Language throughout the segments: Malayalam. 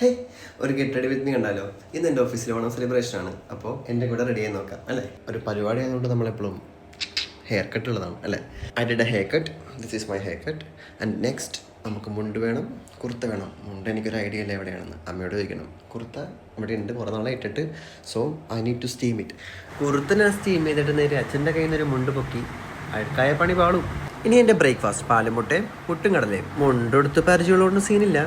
ഹേ, ഒരു ഗെറ്റ് റെഡി വിത്ത് മീ കണ്ടാലോ? ഇന്ന് എൻ്റെ ഓഫീസിൽ ഓണം സെലിബ്രേഷൻ ആണ്. അപ്പോൾ എൻ്റെ കൂടെ റെഡി ആയി നോക്കാം അല്ലേ? ഒരു പരിപാടി ആയതുകൊണ്ട് നമ്മളെപ്പോഴും ഹെയർ കട്ട് ഉള്ളതാണ് അല്ലേ? I did A hair cut. This is my hair cut. And next നമുക്ക് മുണ്ട് വേണം, കുർത്ത വേണം. മുണ്ട് എനിക്കൊരു ഐഡിയ ഇല്ല എവിടെയാണെന്ന്, അമ്മയോട് ചോദിക്കണം. കുർത്ത ഇവിടെ ഉണ്ട്, കുറേ നാളെ ഇട്ടിട്ട്. So I need to steam it. Kurta ഞാൻ സ്റ്റീം ചെയ്തിട്ട് നേരെ അച്ഛൻ്റെ കയ്യിൽ നിന്നൊരു മുണ്ട് പൊക്കി അഴുക്കായ പണി പാടും. ഇനി എൻ്റെ ബ്രേക്ക്ഫാസ്റ്റ് പാലും മുട്ടയും പുട്ടും കടലയും. മുണ്ടെടുത്ത് പരിചയമുള്ളതുകൊണ്ട് സീനില്ല.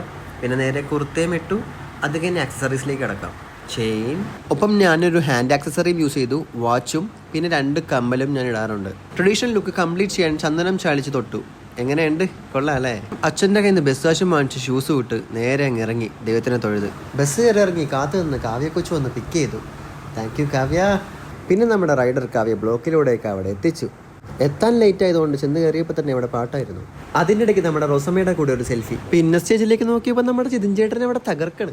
പിന്നെ നേരെ കുർത്തയും ഇട്ടു. അത് കഴിഞ്ഞ് ആക്സസറീസിലേക്ക് കിടക്കാം. ചെയിൻ, ഒപ്പം ഞാനൊരു ഹാൻഡ് ആക്സസറിയും യൂസ് ചെയ്തു, വാച്ചും പിന്നെ 2 കമ്മലും ഞാൻ ഇടാറുണ്ട്. ട്രഡീഷണൽ ലുക്ക് കംപ്ലീറ്റ് ചെയ്യാൻ ചന്ദനം ചാലിച്ച് തൊട്ടു. എങ്ങനെയുണ്ട്? കൊള്ളാം അല്ലേ? അച്ഛൻ്റെ കയ്യിൽ നിന്ന് ബസ് വാശം വാങ്ങിച്ച് ഷൂസ് വിട്ട് നേരെ അങ്ങ് ഇറങ്ങി ദൈവത്തിനെ തൊഴുത്. ബസ് കയറി ഇറങ്ങി കാത്തു നിന്ന് കാവ്യ കൊച്ചു വന്ന് പിക്ക് ചെയ്തു. Thank you Kavya. പിന്നെ നമ്മുടെ റൈഡർ കാവ്യ ബ്ലോക്കിലൂടെയൊക്കെ അവിടെ എത്തിച്ചു. എത്താൻ ലേറ്റ് ആയതുകൊണ്ട് ചെന്ന് കയറിയപ്പോൾ തന്നെ അവിടെ പാട്ടായിരുന്നു. അതിൻ്റെ ഇടയ്ക്ക് നമ്മുടെ റോസമ്മയുടെ കൂടെ ഒരു സെൽഫി. പിന്നെ സ്റ്റേജിലേക്ക് നോക്കിയപ്പോൾ നമ്മുടെ ജിതിൻ ചേട്ടനെ അവിടെ തകർക്കണ്.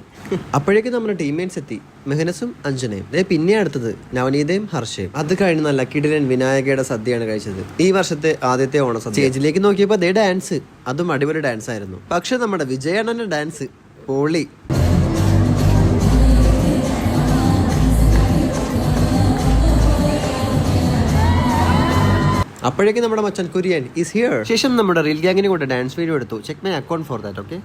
അപ്പോഴേക്കും നമ്മുടെ ടീംമേറ്റ്സ് എത്തി. മെഹനസും അഞ്ജനയും. പിന്നെ അടുത്തത് നവനീതയും ഹർഷയും. അത് കഴിഞ്ഞ് നല്ല കിടിലൻ വിനായകയുടെ സദ്യയാണ് കഴിച്ചത്. ഈ വർഷത്തെ ആദ്യത്തെ ഓണസദ്യ. സ്റ്റേജിലേക്ക് നോക്കിയപ്പോൾ അതേ ഡാൻസ്, അതും അടിപൊളി ഡാൻസ് ആയിരുന്നു. പക്ഷെ നമ്മുടെ വിജയണ്ണന്റെ ഡാൻസ് പൊളി. അപ്പോഴേക്കും നമ്മുടെ മച്ചൻ കുര്യൻ ഈസ് ഹിയർ. ശേഷം നമ്മുടെ റീൽ ഗ്യാങ്ങിനെ കൊണ്ട് ഡാൻസ് വീഡിയോ എടുത്തു. Check my account for that. Okay.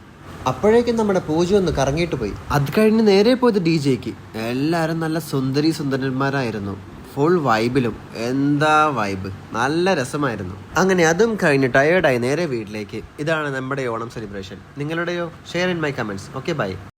അപ്പോഴേക്കും നമ്മുടെ പൂജ ഒന്ന് കറങ്ങിയിട്ട് പോയി. അത് കഴിഞ്ഞ് നേരെ പോയത് DJ-ക്ക്. എല്ലാവരും നല്ല സുന്ദരന്മാരായിരുന്നു. ഫുൾ വൈബിലും. എന്താ വൈബ്, നല്ല രസമായിരുന്നു. അങ്ങനെ അതും കഴിഞ്ഞ് ടയേർഡായി നേരെ വീട്ടിലേക്ക്. ഇതാണ് നമ്മുടെ ഓണം സെലിബ്രേഷൻ. നിങ്ങളുടെയോ? Share in my comments. Okay, by.